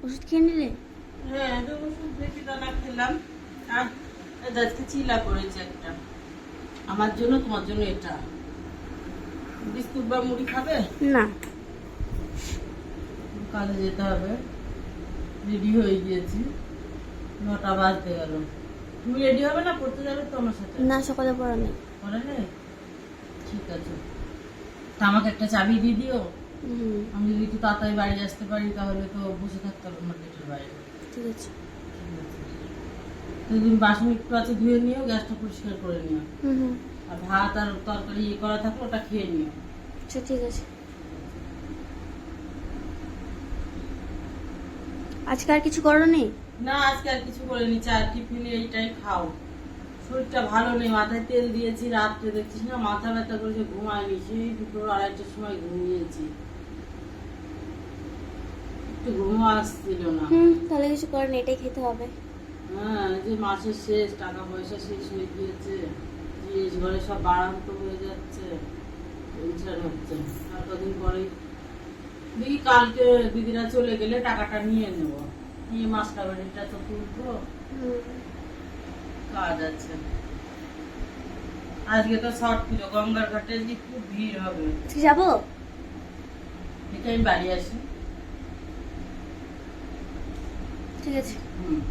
ওষুধ খেয়ে নিলে? হ্যাঁ, তো ওষুধ বেশি দানা খেলাম। আর আজকে চিলা করেছে একটা, আমার জন্য তোমার জন্য এটা। বিস্কুট বা মুড়ি খাবে? না। কাজে যেতে হবে, রেডি হয়ে গিয়েছি, 9টা বাজতে গেল। তুমি রেডি হবে না, পড়তে যাবে তো আমার সাথে? না, সকালে পড়া নেই। পড়া নেই? ঠিক আছে, তা আমাকে একটা চাবি দিয়ে দিও। আমি যদি একটু তাড়াতাড়ি বাড়ি আসতে পারি তাহলে তো বসে থাকতে হবে আমার গেটের বাইরে। ঠিক আছে। তো তুমি বাসন একটু আছে ধুয়ে নিও, গ্যাসটা পরিষ্কার করে নিও। হুম। আর ভাত আর তরকারি ইয়ে করা থাকলে ওটা খেয়ে নিও। আচ্ছা, ঠিক আছে। আজকে আর কিছু করো নি? না, আজকে আর কিছু করিনি, চা টিফিনে এইটাই খাও। শরীরটা ভালো নেই, মাথায় তেল দিয়েছি, রাত্রে দেখছিস না মাথা ব্যথা করেছে, ঘুমায়নি, সেই 2-2:30টার সময় ঘুমিয়েছি, একটু ঘুমও আসছিল না। তাহলে কিছু করো নি, এটাই খেতে হবে। হ্যাঁ, যে মাসের শেষ, টাকা পয়সা শেষ হয়ে গিয়েছে, জিনিস ঘরে সব বাড়ান্ত হয়ে যাচ্ছে, টেনশন হচ্ছে। আর কদিন পরে দেখি, কালকে দিদিরা চলে গেলে টাকাটা নিয়ে নেবো, নিয়ে মাসটা বাড়িটা তো তুলবো, কাজ আছে। আজকে তো ছট পুজো, গঙ্গার ঘাটে যে খুব ভিড় হবে। আজকে যাবো? এটা আমি বাড়ি আসি। ঠিক আছে। হুম।